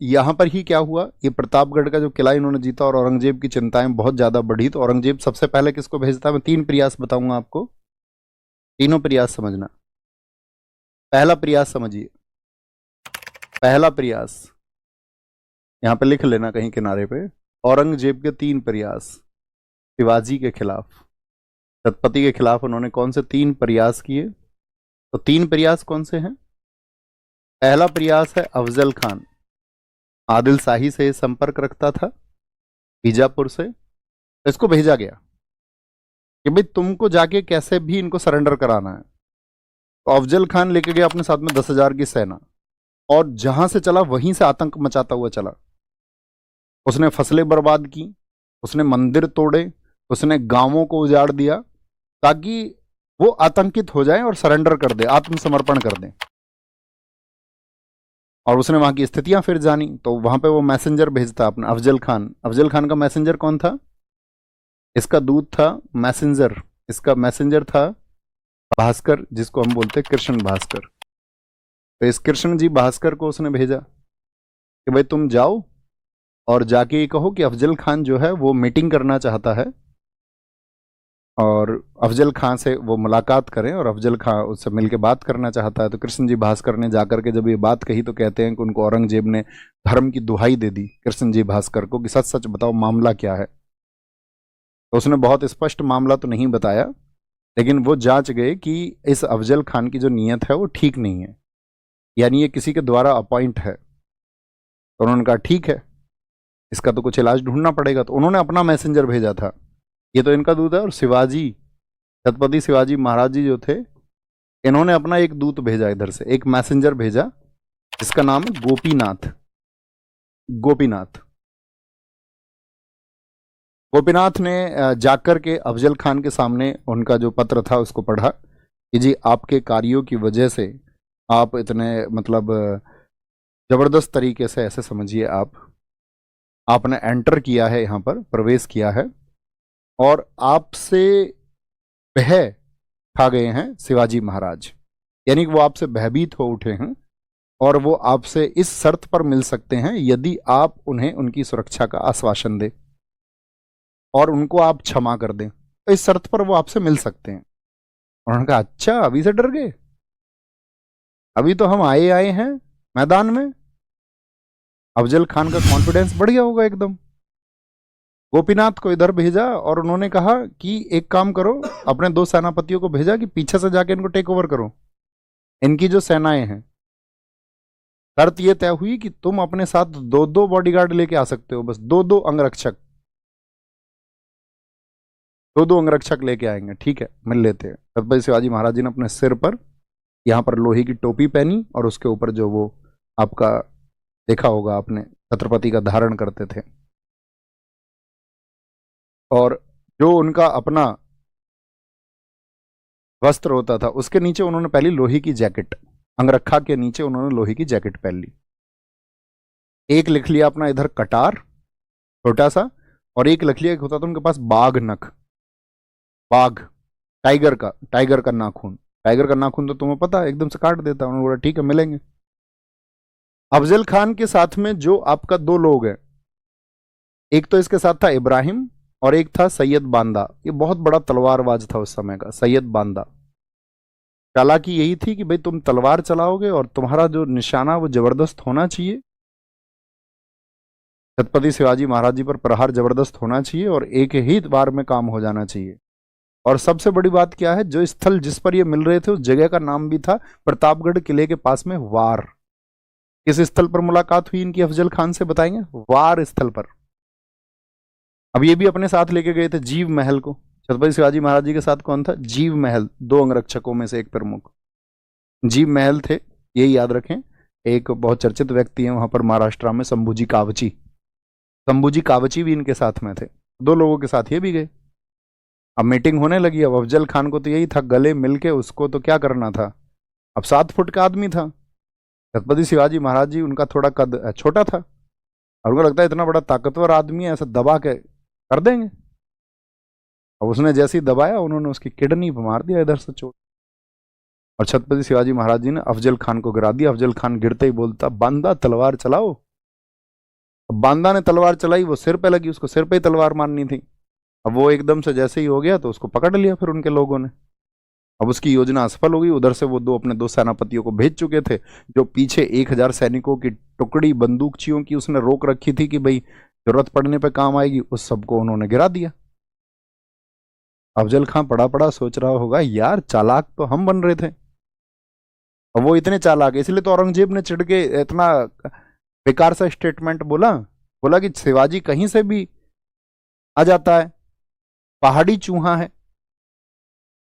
यहां पर ही क्या हुआ, ये प्रतापगढ़ का जो किला इन्होंने जीता और औरंगजेब की चिंताएं बहुत ज्यादा बढ़ी, तो औरंगजेब सबसे पहले किसको भेजता है? मैं 3 प्रयास बताऊंगा आपको, तीनों प्रयास समझना। पहला प्रयास समझिए, पहला प्रयास यहां पे लिख लेना कहीं किनारे पे। औरंगजेब के 3 प्रयास शिवाजी के खिलाफ, छत्रपति के खिलाफ उन्होंने कौन से 3 प्रयास किए? तो 3 प्रयास कौन से हैं? पहला प्रयास है अफजल खान, आदिल शाही से संपर्क रखता था बीजापुर से, तो इसको भेजा गया कि भाई तुमको जाके कैसे भी इनको सरेंडर कराना है। तो अफजल खान लेके गया अपने साथ में 10,000 की सेना, और जहां से चला वहीं से आतंक मचाता हुआ चला। उसने फसलें बर्बाद की, उसने मंदिर तोड़े, उसने गांवों को उजाड़ दिया, ताकि वो आतंकित हो जाए और सरेंडर कर दे, आत्मसमर्पण कर दे। और उसने वहां की स्थितियां फिर जानी, तो वहां पे वो मैसेंजर भेजता अपना अफजल खान। अफजल खान का मैसेंजर कौन था? इसका दूत था मैसेंजर, इसका मैसेंजर था भास्कर, जिसको हम बोलते हैं कृष्ण भास्कर। तो इस कृष्ण जी भास्कर को उसने भेजा कि भाई तुम जाओ और जाके ये कहो कि अफजल खान जो है वो मीटिंग करना चाहता है, और अफजल खान से वो मुलाकात करें, और अफजल खान उससे मिलके बात करना चाहता है। तो कृष्ण जी भास्कर ने जाकर के जब ये बात कही, तो कहते हैं कि उनको औरंगजेब ने धर्म की दुहाई दे दी कृष्ण जी भास्कर को कि सच सच बताओ मामला क्या है। तो उसने बहुत स्पष्ट मामला तो नहीं बताया, लेकिन वो जांच गए कि इस अफजल खान की जो नीयत है वो ठीक नहीं है, यानी ये किसी के द्वारा अपॉइंट है। तो उन्होंने कहा ठीक है, इसका तो कुछ इलाज ढूंढना पड़ेगा। तो उन्होंने अपना मैसेंजर भेजा था, ये तो इनका दूत है। और शिवाजी, छत्रपति शिवाजी महाराज जी जो थे, इन्होंने अपना एक दूत भेजा इधर से, एक मैसेंजर भेजा जिसका नाम है गोपीनाथ। गोपीनाथ गोपीनाथ ने जाकर के अफजल खान के सामने उनका जो पत्र था उसको पढ़ा कि जी आपके कार्यों की वजह से आप इतने मतलब जबरदस्त तरीके से, ऐसे समझिए आप, आपने एंटर किया है, यहाँ पर प्रवेश किया है, और आपसे भय खा गए हैं शिवाजी महाराज, यानी कि वो आपसे भयभीत हो उठे हैं, और वो आपसे इस शर्त पर मिल सकते हैं यदि आप उन्हें उनकी सुरक्षा का आश्वासन दें और उनको आप क्षमा कर दें, तो इस शर्त पर वो आपसे मिल सकते हैं। उन्होंने कहा अच्छा, अभी से डर गए? अभी तो हम आए आए हैं मैदान में। अफजल खान का कॉन्फिडेंस बढ़ गया होगा एकदम। गोपीनाथ को इधर भेजा और उन्होंने कहा कि एक काम करो, अपने 2 सेनापतियों को भेजा कि पीछे से जाके इनको टेक ओवर करो, इनकी जो सेनाएं हैं। शर्त यह तय हुई कि तुम अपने साथ 2-2 बॉडीगार्ड लेके आ सकते हो, बस 2-2 अंगरक्षक, 2-2 अंगरक्षक लेके आएंगे, ठीक है मिल लेते हैं। छत्रपति शिवाजी महाराज जी ने अपने सिर पर यहाँ पर लोहे की टोपी पहनी, और उसके ऊपर जो वो आपका देखा होगा आपने छत्रपति का धारण करते थे, और जो उनका अपना वस्त्र होता था उसके नीचे उन्होंने पहली लोहे की जैकेट, अंगरखा के नीचे उन्होंने लोहे की जैकेट पहन ली। एक लिख लिया अपना इधर कटार छोटा सा, और एक लिख लिया, एक होता था उनके पास बाघ नख, बाघ, टाइगर का नाखून। टाइगर का नाखून तो तुम्हें पता है, एकदम से काट देता। उन्होंने बोला ठीक है मिलेंगे। अफजल खान के साथ में जो आपका 2 लोग हैं, एक तो इसके साथ था इब्राहिम और एक था सैयद बांदा। ये बहुत बड़ा तलवारबाज था उस समय का सैयद बांदा। चालाकी यही थी कि भाई तुम तलवार चलाओगे और तुम्हारा जो निशाना वो जबरदस्त होना चाहिए, छत्रपति शिवाजी महाराज जी पर प्रहार जबरदस्त होना चाहिए और एक ही बार में काम हो जाना चाहिए। और सबसे बड़ी बात क्या है, जो स्थल जिस पर ये मिल रहे थे उस जगह का नाम भी था प्रतापगढ़ किले के पास में वार। किस स्थल पर मुलाकात हुई इनकी अफजल खान से, बताएंगे? वार स्थल पर। अब ये भी अपने साथ लेके गए थे जीव महल को। छत्रपति शिवाजी महाराज जी के साथ कौन था? जीव महल, 2 अंगरक्षकों में से एक प्रमुख जीव महल थे, ये याद रखें। एक बहुत चर्चित व्यक्ति है वहां पर महाराष्ट्र में, शंभूजी कावची। शंभूजी कावची भी इनके साथ में थे, 2 लोगों के साथ ये भी गए। अब मीटिंग होने लगी। अब अफजल खान को तो यही था गले मिलके उसको तो क्या करना था, अब 7 फुट का आदमी था। छत्रपति शिवाजी महाराज जी, उनका थोड़ा कद छोटा था, और उनको लगता है इतना बड़ा ताकतवर आदमी है, ऐसा दबा के कर देंगे। अब उसने जैसे ही दबाया, उन्होंने उसकी किडनी पर मार दिया इधर से चोट, और छत्रपति शिवाजी महाराज जी ने अफजल खान को गिरा दिया। अफजल खान गिरते ही बोलता, बांदा तलवार चलाओ। अब बांदा ने तलवार चलाई, वो सिर पे लगी, उसको सिर पे ही तलवार मारनी थी। अब वो एकदम से जैसे ही हो गया तो उसको पकड़ लिया फिर उनके लोगों ने। अब उसकी योजना असफल हो गई। उधर से वो अपने दो सेनापतियों को भेज चुके थे, जो पीछे 1,000 सैनिकों की टुकड़ी बंदूकचियों की उसने रोक रखी थी कि भाई जरूरत पड़ने पे काम आएगी, उस सबको उन्होंने गिरा दिया। अफजल खां पड़ा पड़ा सोच रहा होगा, यार चालाक तो हम बन रहे थे। अब वो इतने चालाक, इसलिए तो औरंगजेब ने चिढ़ के इतना बेकार सा स्टेटमेंट बोला। बोला कि शिवाजी कहीं से भी आ जाता है, पहाड़ी चूहा है।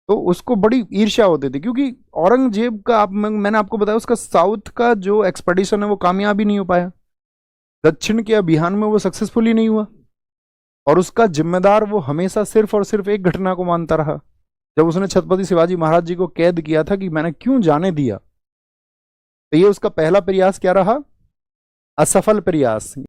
तो उसको बड़ी ईर्ष्या होती थी, क्योंकि औरंगजेब का मैंने आपको बताया उसका साउथ का जो एक्सपेडिशन है वो कामयाब ही नहीं हो पाया, दक्षिण के अभियान में वो सक्सेसफुल ही नहीं हुआ। और उसका जिम्मेदार वो हमेशा सिर्फ और सिर्फ एक घटना को मानता रहा, जब उसने छत्रपति शिवाजी महाराज जी को कैद किया था कि मैंने क्यों जाने दिया। तो ये उसका पहला प्रयास क्या रहा? असफल प्रयास।